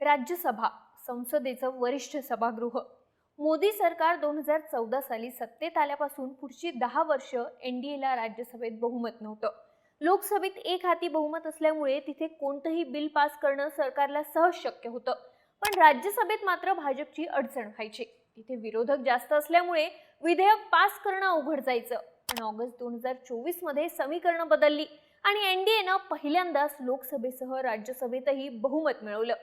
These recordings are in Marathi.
राज्यसभा संसदेचं वरिष्ठ सभागृह मोदी सरकार 2014 साली सत्तेत आल्यापासून पुढची 10 वर्ष एनडीएला राज्यसभेत बहुमत नव्हतं. लोकसभेत एक हाती बहुमत असल्यामुळे तिथे कोणतंही बिल पास करणं सरकारला सहज शक्य होतं. पण राज्यसभेत मात्र भाजपची अडचण व्हायची. तिथे विरोधक जास्त असल्यामुळे विधेयक पास करणं अवघड जायचं. पण ऑगस्ट 2024 मध्ये समीकरणं बदलली आणि एनडीएनं पहिल्यांदाच लोकसभेसह राज्यसभेतही बहुमत मिळवलं.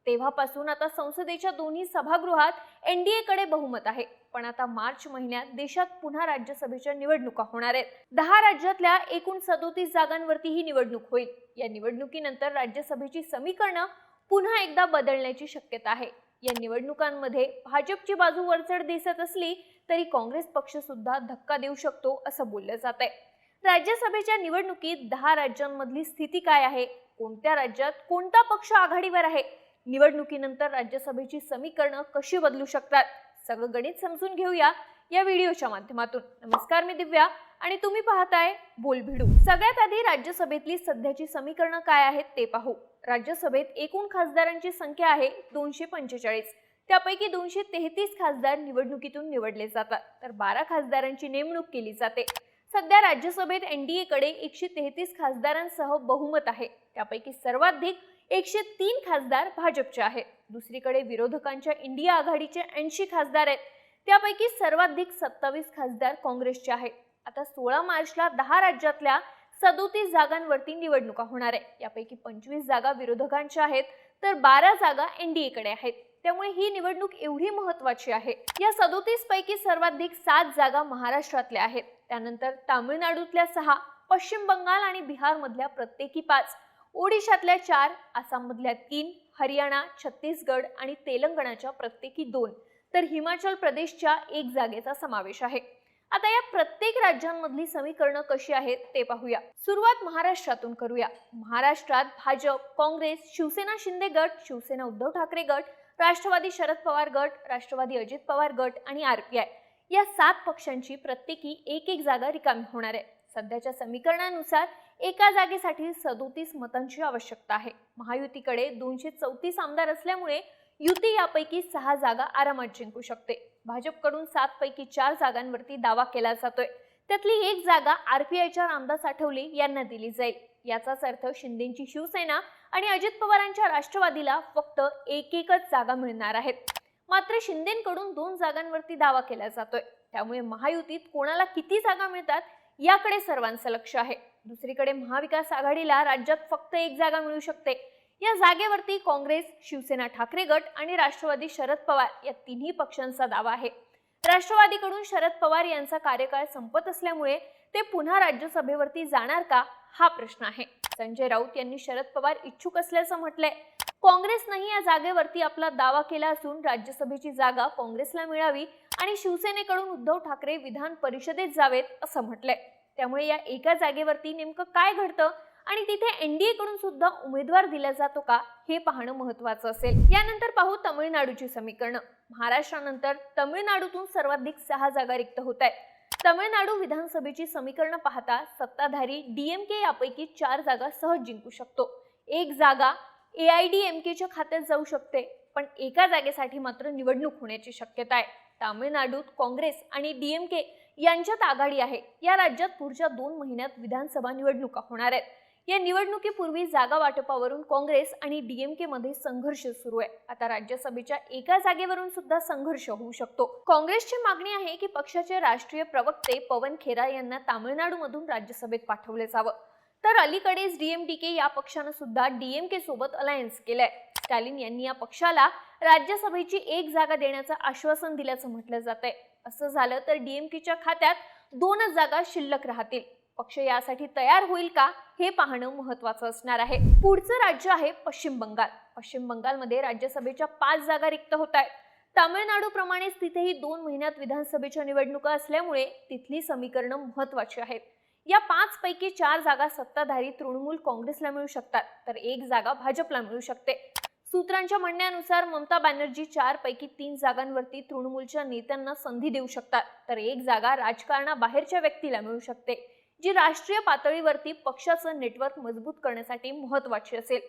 तेव्हापासून आता संसदेच्या दोन्ही सभागृहात एनडीएकडे बहुमत आहे. पण आता मार्च महिन्यात देशात पुन्हा राज्यसभेच्या निवडणुका होणार आहेत. 10 राज्यातल्या एकूण 37 जागांवरती ही निवडणूक होईल. या निवडणुकीनंतर राज्यसभेची समीकरणं पुन्हा एकदा बदलण्याची शक्यता आहे. या निवडणुकांमध्ये भाजपची बाजू वरचढ दिसत असली तरी काँग्रेस पक्ष सुद्धा धक्का देऊ शकतो असं बोललं जात आहे. राज्यसभेच्या निवडणुकीत 10 राज्यांमधली स्थिती काय आहे, कोणत्या राज्यात कोणता पक्ष आघाडीवर आहे, निवडणुकीनंतर राज्यसभेची समीकरणं कशी बदलू शकतात, सगळं गणित समजून घेऊया या व्हिडिओच्या माध्यमातून. नमस्कार, मी दिव्या आणि तुम्ही पाहताय बोलभिडू. सगळ्यात आधी राज्यसभेतली सध्याची समीकरणं काय आहेत ते पाहू. राज्यसभेत एकूण खासदारांची संख्या आहे 245. त्यापैकी 233 खासदार निवडणुकीतून निवडले जातात, तर 12 खासदारांची नेमणूक केली जाते. सध्या राज्यसभेत एनडीएकडे 133 खासदारांसह बहुमत आहे. त्यापैकी सर्वाधिक 103 खासदार भाजपचे आहेत. दुसरीकडे विरोधकांच्या इंडिया आघाडीचे 80 खासदार आहेत. त्यापैकी सर्वाधिक 27 खासदार काँग्रेसचे आहेत. आता 16 मार्चला 10 राज्यातल्या 37 जागांवरती निवडणुका होणार आहे. यापैकी 25 जागा विरोधकांच्या आहेत, तर 12 जागा एनडीएकडे आहेत. त्यामुळे ही निवडणूक एवढी महत्त्वाची आहे. या 37 पैकी सर्वाधिक 7 जागा महाराष्ट्रातल्या आहेत. त्यानंतर तामिळनाडूतल्या 6, पश्चिम बंगाल आणि बिहार मधल्या प्रत्येकी 5, ओडिशातल्या 4, आसाममधल्या 3, हरियाणा, छत्तीसगड आणि तेलंगणाच्या प्रत्येकी 2, तर हिमाचल प्रदेशच्या 1 जागेचा समावेश आहे. आता या प्रत्येक राज्यांमधली समीकरणं कशी आहेत ते पाहूया. सुरुवात महाराष्ट्रातून करूया. महाराष्ट्रात भाजप, काँग्रेस, शिवसेना शिंदे गट, शिवसेना उद्धव ठाकरे गट, राष्ट्रवादी शरद पवार गट, राष्ट्रवादी अजित पवार गट आणि आरपीआय या 7 पक्षांची प्रत्येकी 1-1 जागा रिकामी होणार आहे. सध्याच्या समीकरणानुसार एका जागेसाठी 37 मतांची आवश्यकता आहे. महायुतीकडे 234 आमदार असल्यामुळे युती यापैकी 6 जागा आरामात जिंकू शकते. भाजपकडून 7 पैकी 4 जागांवरती दावा केला जातोय. त्यातली 1 जागा आरपीआयच्या रामदास आठवले यांना दिली जाईल. याचाच अर्थ शिंदेची शिवसेना आणि अजित पवारांच्या राष्ट्रवादीला फक्त 1-1च जागा मिळणार आहेत. मात्र शिंदेकडून 2 जागांवरती दावा केला जातोय. त्यामुळे महायुतीत कोणाला किती जागा मिळतात याकडे सर्वांचं लक्ष आहे. दुसरीकडे महाविकास आघाडीला राज्यात फक्त 1 जागा मिळू शकते. या जागेवरती काँग्रेस, शिवसेना ठाकरे गट आणि राष्ट्रवादी शरद पवार या तिन्ही पक्षांचा दावा आहे. राष्ट्रवादीकडून शरद पवार यांचा कार्यकाळ संपत असल्यामुळे ते पुन्हा राज्यसभेवरती जाणार का हा प्रश्न आहे. संजय राऊत यांनी शरद पवार इच्छुक असल्याचं म्हटलंय. काँग्रेसनंही या जागेवरती आपला दावा केला असून राज्यसभेची जागा काँग्रेसला मिळावी आणि शिवसेनेकडून उद्धव ठाकरे विधान परिषदेत जावेत असं म्हटलंय. त्यामुळे या एका जागेवरती नेमकं काय घडतं आणि तिथे एनडीए कडून सुद्धा उमेदवार दिला जातो का हे पाहणं महत्त्वाचं असेल. यानंतर पाहू तामिळनाडूची समीकरणं. महाराष्ट्रानंतर तामिळनाडूतून सर्वाधिक 6 जागा रिक्त होत आहेत. तामिळनाडू विधानसभेची समीकरणं पाहता सत्ताधारी डीएमके यापैकी 4 जागा सहज जिंकू शकतो. 1 जागा एआयडीएमकेच्या खात्यात जाऊ शकते. पण एका जागेसाठी मात्र निवडणूक होण्याची शक्यता आहे. तामिळनाडूत काँग्रेस आणि डीएमके यांच्यात आघाडी आहे. या राज्यात पुढच्या 2 महिन्यात विधानसभा निवडणुका होणार आहेत. या निवडणुकीपूर्वी जागा वाटपावरून काँग्रेस आणि डीएमके मध्ये संघर्ष सुरू आहे. आता राज्यसभेच्या एका जागेवरून सुद्धा संघर्ष होऊ शकतो. काँग्रेसची मागणी आहे की पक्षाचे राष्ट्रीय प्रवक्ते पवन खेरा यांना तामिळनाडूमधून राज्यसभेत पाठवले जावं. तर अलीकडेच डीएमडीके या पक्षानं सुद्धा डीएमके सोबत अलायन्स केलंय. स्टॅलिन यांनी या पक्षाला राज्यसभेची 1 जागा देण्याचं आश्वासन दिल्याचं म्हटलं जातंय. असं झालं तर डीएमकेच्या खात्यात 2च जागा शिल्लक राहतील. पक्ष यासाठी तयार होईल का हे पाहणं महत्त्वाचं असणार आहे. पुढचं राज्य आहे पश्चिम बंगाल. पश्चिम बंगालमध्ये राज्यसभेच्या 5 जागा रिक्त होत आहेत. तामिळनाडूप्रमाणेच तिथेही 2 महिन्यात विधानसभेच्या निवडणुका असल्यामुळे तिथली समीकरणं महत्त्वाची आहेत. या 5 पैकी 4 जागा सत्ताधारी तृणमूल काँग्रेसला मिळू शकतात, तर 1 जागा भाजपला मिळू शकते. सूत्रांच्या म्हणण्यानुसार ममता बॅनर्जी 4 पैकी 3 जागांवरती तृणमूलच्या नेत्यांना संधी देऊ शकतात, तर 1 जागा राजकारणाबाहेरच्या व्यक्तीला मिळू शकते, जी राष्ट्रीय पातळीवरती पक्षाचं नेटवर्क मजबूत करण्यासाठी महत्त्वाची असेल.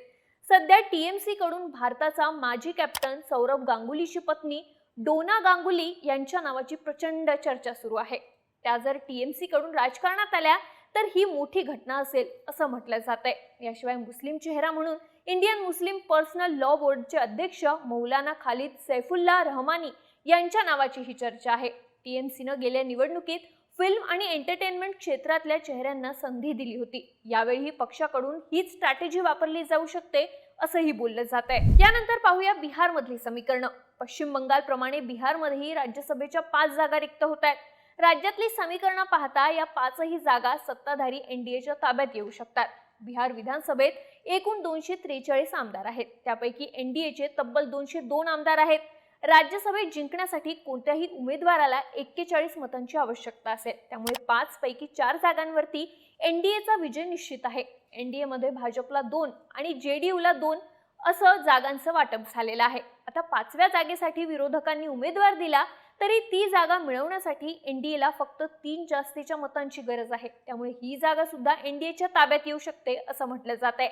सध्या टीएमसी कडून भारताचा माजी कॅप्टन सौरभ गांगुलीची पत्नी डोना गांगुली यांच्या नावाची प्रचंड चर्चा सुरू आहे. त्या जर टीएमसी कडून राजकारणात आल्या तर ही मोठी घटना असेल असं म्हटलं जातंय. याशिवाय मुस्लिम चेहरा म्हणून इंडियन मुस्लिम पर्सनल लॉ बोर्डचे अध्यक्ष मौलाना खालिद सैफुल्लाह रहमानी यांच्या नावाची ही चर्चा आहे. टीएमसीनं गेल्या निवडणुकीत फिल्म आणि एंटरटेनमेंट क्षेत्रातल्या चेहऱ्यांना संधी दिली होती. यावेळी पक्षाकडून हीच स्ट्रॅटेजी वापरली जाऊ शकते असंही बोललं जात आहे. यानंतर पाहूया बिहारमधली समीकरणं. पश्चिम बंगाल प्रमाणे बिहारमध्येही राज्यसभेच्या 5 जागा रिक्त होत आहेत. राज्यातली समीकरणं पाहता या 5ही जागा सत्ताधारी एनडीएच्या ताब्यात येऊ शकतात. बिहार विधानसभेत एकूण 243 आमदार आहेत. त्यापैकी एनडीएचे तब्बल 202 आमदार आहेत. राज्यसभेत जिंकण्यासाठी कोणत्याही उमेदवाराला 41 मतांची आवश्यकता असेल. त्यामुळे 5 पैकी 4 जागांवरती एनडीएचा विजय निश्चित आहे. एनडीए मध्ये भाजपला 2 आणि जेडीयूला 2 असं जागांचं वाटप झालेलं आहे. आता 5व्या जागेसाठी विरोधकांनी उमेदवार दिला तरी ती जागा मिळवण्यासाठी एनडीएला फक्त 3 जास्तीच्या मतांची गरज आहे. त्यामुळे ही जागा सुद्धा एनडीएच्या ताब्यात येऊ शकते असं म्हटलं जात आहे.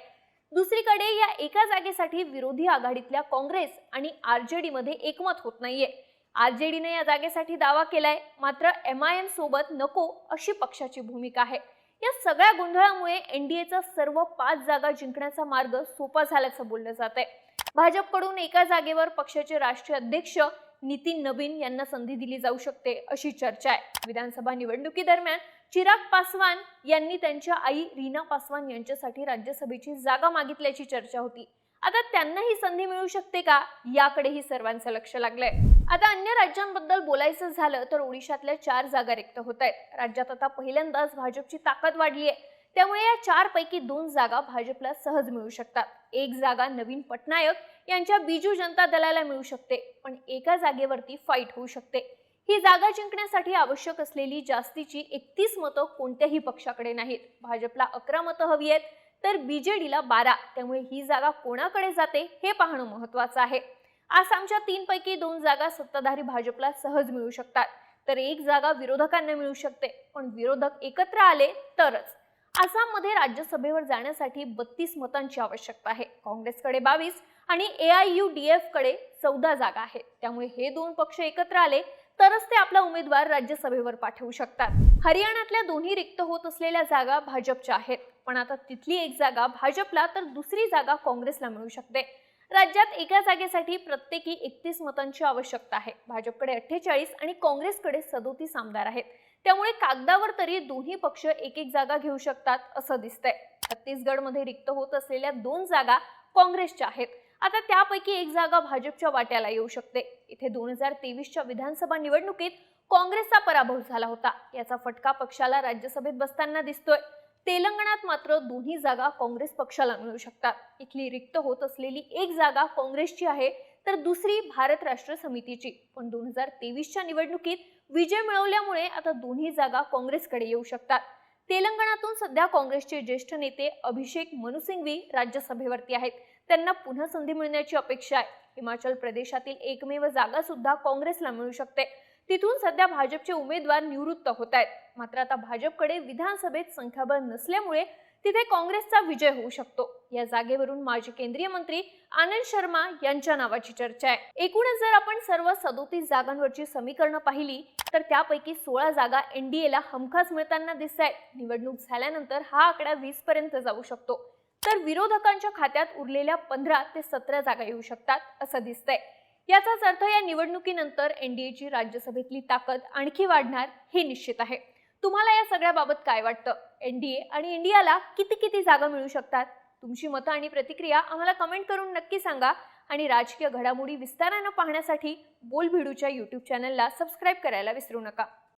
दुसरीकडे या एका जागेसाठी विरोधी आघाडीतल्या काँग्रेस आणि आरजेडी मध्ये एकमत होत नाहीये. आरजेडीने या जागेसाठी दावा केलाय, मात्र एमआयएम सोबत नको अशी पक्षाची भूमिका आहे. या सगळ्या गोंधळामुळे एनडीएचा सर्व 5 जागा जिंकण्याचा मार्ग सोपा झाल्याचं बोललं जात आहे. भाजपकडून एका जागेवर पक्षाचे राष्ट्रीय अध्यक्ष नितीन नबीन यांना संधी दिली जाऊ शकते अशी चर्चा आहे. विधानसभा निवडणुकीदरम्यान चिराग पासवान यांनी त्यांच्या आई रीना पासवान यांच्यासाठी राज्यसभेची जागा मागितल्याची चर्चा होती. आता त्यांना ही संधी मिळू शकते का, याकडेही सर्वांचं लक्ष लागलंय. आता अन्य राज्यांबद्दल बोलायचं झालं तर ओडिशातल्या 4 जागा रिक्त होत आहेत. राज्यात आता पहिल्यांदाच भाजपची ताकद वाढली आहे. त्यामुळे या 4 पैकी 2 जागा भाजपला सहज मिळू शकतात. 1 जागा नवीन पटनायक यांच्या बिजू जनता दलाला मिळू शकते, पण एका जागेवरती फाईट होऊ शकते. ही जागा जिंकण्यासाठी आवश्यक असलेली जास्तीची 31 मतं कोणत्याही पक्षाकडे नाहीत. भाजपला 11 मतं हवी आहेत तर बीजेडीला 12. त्यामुळे ही जागा कोणाकडे जाते हे पाहणं महत्त्वाचं आहे. आसामच्या 3 पैकी 2 जागा सत्ताधारी भाजपला सहज मिळू शकतात, तर 1 जागा विरोधकांना मिळू शकते. पण विरोधक एकत्र आले तरच. आसाममध्ये राज्यसभेवर जाण्यासाठी 32 मतांची आवश्यकता आहे. काँग्रेसकडे 22 आणि एआययूडीएफ कडे 14 जागा आहेत. त्यामुळे हे 2 पक्ष एकत्र आले तरच ते आपला उमेदवार राज्यसभेवर पाठवू शकतात. हरियाणातल्या दोन्ही रिक्त होत असलेल्या जागा भाजपच्या आहेत, पण आता तिथली 1 जागा भाजपला तर दुसरी जागा काँग्रेसला मिळू शकते. राज्यात एका जागेसाठी प्रत्येकी 31 मतांची आवश्यकता आहे. भाजपकडे 48 आणि काँग्रेसकडे 37 आमदार आहेत. त्यामुळे कागदावर तरी दोन्ही पक्ष 1-1 जागा घेऊ शकतात असं दिसतंय. छत्तीसगडमध्ये रिक्त होत असलेल्या 2 जागा काँग्रेसच्या आहेत. आता त्यापैकी 1 जागा भाजपच्या वाट्याला येऊ शकते. इथे 2023च्या विधानसभा निवडणुकीत काँग्रेसचा पराभव झाला होता. याचा फटका पक्षाला राज्यसभेत बसताना दिसतोय. तेलंगणात मात्र दोन्ही जागा काँग्रेस पक्षाला मिळू शकतात. इथली रिक्त होत असलेली 1 जागा काँग्रेसची आहे तर दुसरी भारत राष्ट्र समितीची. पण 2023च्या निवडणुकीत विजय मिळवल्यामुळे आता दोन्ही जागा काँग्रेसकडे येऊ शकतात. तेलंगणातून सध्या काँग्रेसचे ज्येष्ठ नेते अभिषेक मनु सिंघवी राज्यसभेवरती आहेत. त्यांना पुन्हा संधी मिळण्याची अपेक्षा आहे. हिमाचल प्रदेशातील एकमेव जागा सुद्धा काँग्रेसला मिळू शकते. तिथून सध्या भाजपचे उमेदवार निवृत्त होत आहेत. मात्र आता भाजपकडे विधानसभेत संख्याबळ नसल्यामुळे तिथे काँग्रेसचा विजय होऊ शकतो. या जागेवरून माजी केंद्रीय मंत्री आनंद शर्मा यांच्या नावाची चर्चा आहे. एकूणच जर आपण सर्व 37 जागांवरची समीकरणं पाहिली तर त्यापैकी 16 जागा एनडीएला हमखास मिळताना दिसत आहेत. निवडणूक झाल्यानंतर हा आकडा 20 पर्यंत जाऊ शकतो, तर विरोधकांच्या खात्यात उरलेल्या 15 ते 17 जागा येऊ शकतात असं दिसतंय. याचाच अर्थ या निवडणुकीनंतर एनडीएची राज्यसभेतली ताकद आणखी वाढणार हे निश्चित आहे. तुम्हाला या सगळ्याबाबत काय वाटतं? एनडीए आणि इंडियाला किती जागा मिळू शकतात? तुमची मतं आणि प्रतिक्रिया आम्हाला कमेंट करून नक्की सांगा. आणि राजकीय घडामोडी विस्तारानं पाहण्यासाठी बोलभिडूच्या YouTube चॅनलला सबस्क्राईब करायला विसरू नका.